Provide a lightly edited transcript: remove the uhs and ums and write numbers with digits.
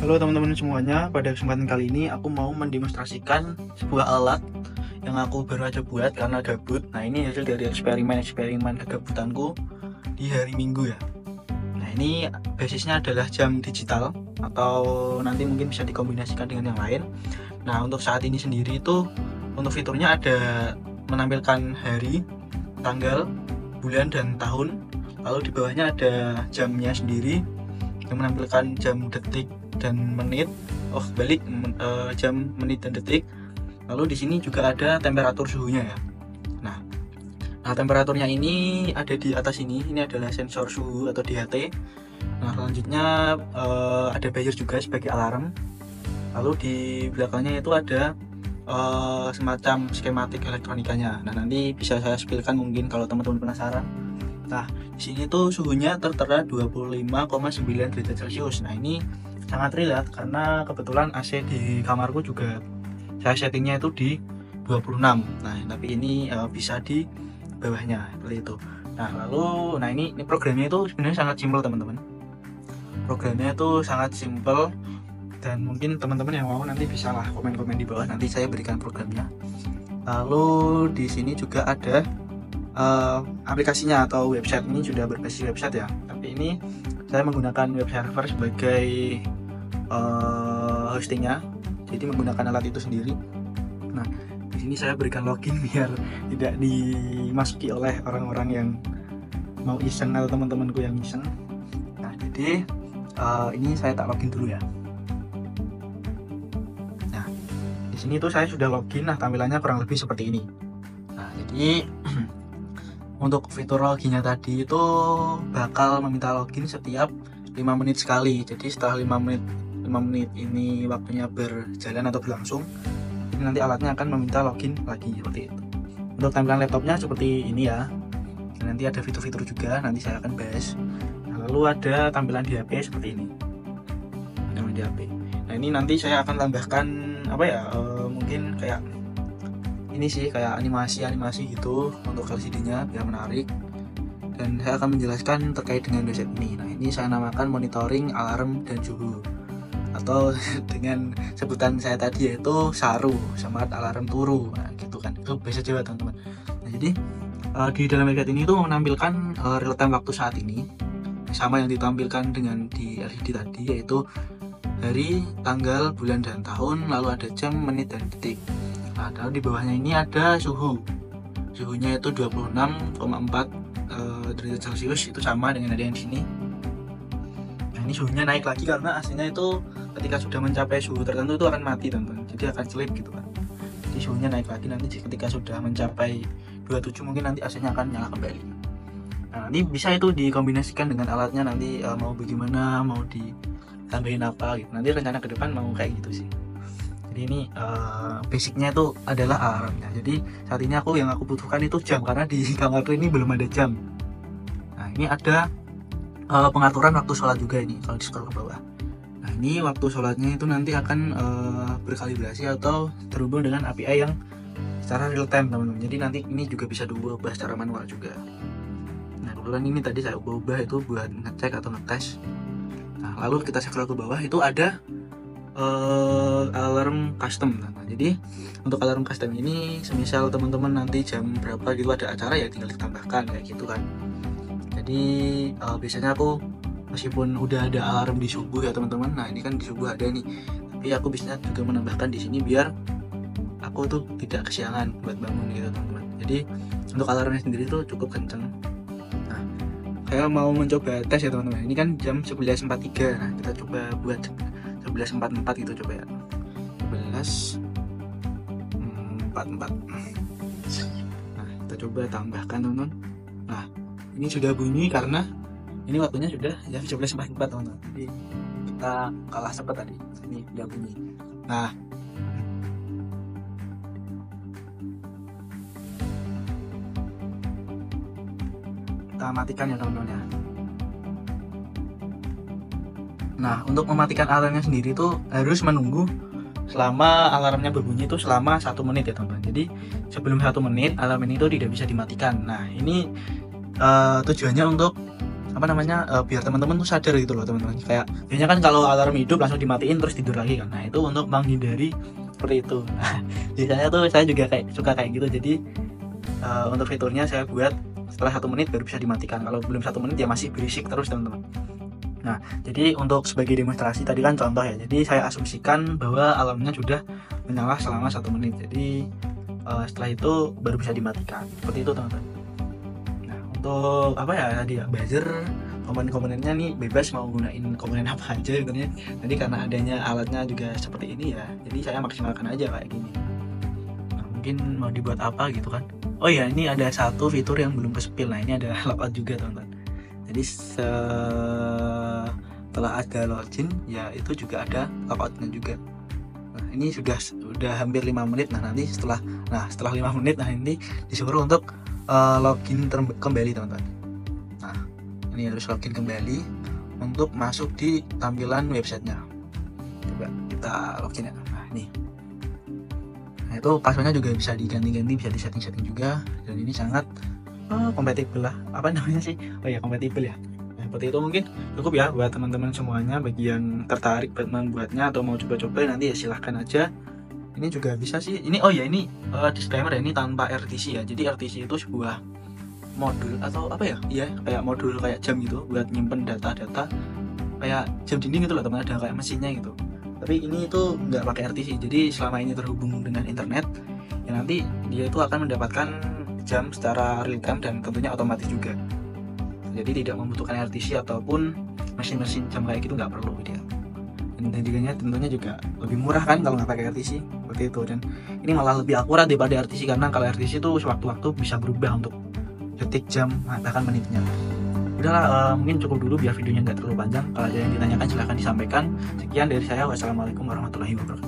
Halo teman-teman semuanya, pada kesempatan kali ini aku mau mendemonstrasikan sebuah alat yang aku baru aja buat karena gabut. Nah, ini hasil dari eksperimen kegabutanku di hari Minggu ya. Nah, ini basisnya adalah jam digital atau nanti mungkin bisa dikombinasikan dengan yang lain. Nah, untuk saat ini sendiri itu untuk fiturnya ada menampilkan hari, tanggal, bulan, dan tahun. Lalu di bawahnya ada jamnya sendiri yang menampilkan jam, detik, dan menit. Jam, menit, dan detik. Lalu di sini juga ada temperatur suhunya ya. Nah, temperaturnya ini ada di atas ini. Ini adalah sensor suhu atau DHT. Nah, selanjutnya ada buzzer juga sebagai alarm. Lalu di belakangnya itu ada semacam skematik elektronikanya. Nah, nanti bisa saya spillkan mungkin kalau teman-teman penasaran. Nah, di sini tuh suhunya tertera 25,9 derajat Celcius. Nah, ini sangat relate karena kebetulan AC di kamarku juga saya settingnya itu di 26. Nah, tapi ini bisa di bawahnya seperti itu. Nah, ini programnya itu sebenarnya sangat simpel, teman-teman. Programnya itu sangat simpel dan mungkin teman-teman yang mau nanti bisa lah komen-komen di bawah, nanti saya berikan programnya. Lalu di sini juga ada aplikasinya atau website. Ini sudah berbasis website ya, tapi ini saya menggunakan web server sebagai hostingnya, jadi menggunakan alat itu sendiri. Nah, di sini saya berikan login biar tidak dimasuki oleh orang-orang yang mau iseng atau teman-temanku yang iseng. Nah, jadi ini saya tak login dulu ya. Nah, di sini tuh saya sudah login. Nah, tampilannya kurang lebih seperti ini. Nah, jadi untuk fitur loginnya tadi itu bakal meminta login setiap 5 menit sekali. Jadi setelah 5 menit ini waktunya berjalan atau berlangsung, ini nanti alatnya akan meminta login lagi seperti itu. Untuk tampilan laptopnya seperti ini ya. Dan nanti ada fitur-fitur juga, nanti saya akan bahas. Nah, lalu ada tampilan di HP seperti ini. Tampilan di HP. Nah, ini nanti saya akan tambahkan mungkin kayak ini sih, kayak animasi gitu untuk LCD-nya biar menarik. Dan saya akan menjelaskan terkait dengan website ini. Nah, ini saya namakan monitoring, alarm, dan suhu, atau dengan sebutan saya tadi yaitu SARU, Smart Alarm Turu. Nah, gitu kan, itu bahasa Jawa, teman-teman. Nah, jadi di dalam website ini tuh menampilkan real time waktu saat ini, sama yang ditampilkan dengan di LCD tadi, yaitu hari, tanggal, bulan, dan tahun. Lalu ada jam, menit, dan detik. Nah, di bawahnya ini ada suhunya itu 26,4 derajat Celcius, itu sama dengan ada yang di sini. Nah, ini suhunya naik lagi karena AC-nya itu ketika sudah mencapai suhu tertentu itu akan mati, teman-teman, jadi akan selip gitu kan. Jadi suhunya naik lagi, nanti ketika sudah mencapai 27 mungkin nanti AC-nya akan nyala kembali. Nah, ini bisa itu dikombinasikan dengan alatnya nanti, mau bagaimana, mau ditambahin apa gitu. Nanti rencana ke depan mau kayak gitu sih. Jadi ini basicnya itu adalah alarmnya. Jadi saat ini yang aku butuhkan itu jam, karena di kamarku ini belum ada jam. Nah, ini ada pengaturan waktu sholat juga ini kalau di scroll ke bawah. Nah, ini waktu sholatnya itu nanti akan berkalibrasi atau terhubung dengan API yang secara real time, teman-teman. Jadi nanti ini juga bisa diubah secara manual juga. Nah, kebetulan ini tadi saya ubah itu buat ngecek atau ngetes. Nah, lalu kita scroll ke bawah itu ada alarm custom. Nah, jadi untuk alarm custom ini semisal teman-teman nanti jam berapa gitu ada acara, ya tinggal ditambahkan kayak gitu kan. Jadi biasanya aku meskipun udah ada alarm di subuh ya, teman-teman. Nah, ini kan di subuh ada nih, tapi aku biasanya juga menambahkan di sini biar aku tuh tidak kesiangan buat bangun gitu, teman-teman. Jadi untuk alarmnya sendiri tuh cukup kenceng. Nah, saya mau mencoba tes ya, teman-teman. Ini kan jam 11.43. Nah, kita coba buat 11.44 gitu, coba ya. 11.44. Nah, kita coba tambahkan, teman-teman. Nah, ini sudah bunyi karena ini waktunya sudah ya 11.44, teman-teman. Jadi kita kalah cepat tadi. Ini sudah bunyi. Nah, kita matikan ya, teman-teman ya. Nah, untuk mematikan alarmnya sendiri itu harus menunggu selama alarmnya berbunyi itu selama 1 menit ya, teman-teman. Jadi sebelum 1 menit alarm ini itu tidak bisa dimatikan. Nah, ini tujuannya untuk apa namanya, biar teman-teman tuh sadar gitu loh teman-teman. Kayak biasanya kan kalau alarm hidup langsung dimatiin terus tidur lagi kan. Nah itu untuk menghindari seperti itu. Nah, biasanya tuh saya juga kayak suka kayak gitu. Jadi untuk fiturnya saya buat setelah 1 menit baru bisa dimatikan. Kalau belum 1 menit ya masih berisik terus teman-teman. Nah jadi untuk sebagai demonstrasi tadi kan contoh ya. Jadi saya asumsikan bahwa alarmnya sudah menyala selama 1 menit. Jadi setelah itu baru bisa dimatikan. Seperti itu teman-teman. Untuk apa ya tadi ya, buzzer komponen-komponennya nih bebas mau gunain komponen apa aja sebenarnya. Jadi karena adanya alatnya juga seperti ini ya, jadi saya maksimalkan aja kayak gini. Nah, mungkin mau dibuat apa gitu kan. Oh ya, ini ada satu fitur yang belum ke-spill. Nah ini ada logout juga teman-teman. Jadi setelah ada login ya itu juga ada logoutnya juga. Nah ini sudah hampir 5 menit. Nah nanti setelah 5 menit nah ini disuruh untuk login kembali teman-teman. Nah ini harus login kembali untuk masuk di tampilan websitenya. Coba kita login ya. Nah ini, nah itu passwordnya juga bisa diganti-ganti, bisa di setting-setting juga, dan ini sangat kompatibel lah, apa namanya sih, oh ya kompatibel ya. Nah, seperti itu mungkin cukup ya buat teman-teman semuanya. Bagi yang tertarik buat membuatnya atau mau coba-coba nanti ya silahkan aja. Ini juga bisa sih, ini oh ya ini disclaimer ya, ini tanpa RTC ya. Jadi RTC itu sebuah modul atau apa ya, iya kayak modul kayak jam gitu buat nyimpen data-data kayak jam dinding gitu loh teman, ada kayak mesinnya gitu. Tapi ini itu nggak pakai RTC, jadi selama ini terhubung dengan internet ya nanti dia itu akan mendapatkan jam secara real time dan tentunya otomatis juga. Jadi tidak membutuhkan RTC ataupun mesin-mesin jam kayak gitu, nggak perlu dia. Dan tentunya juga lebih murah kan kalau nggak pakai RTC seperti itu. Dan ini malah lebih akurat daripada RTC, karena kalau RTC itu sewaktu-waktu bisa berubah untuk detik, jam, bahkan menitnya. Udahlah, mungkin cukup dulu biar videonya nggak terlalu panjang. Kalau ada yang ditanyakan silahkan disampaikan. Sekian dari saya, wassalamualaikum warahmatullahi wabarakatuh.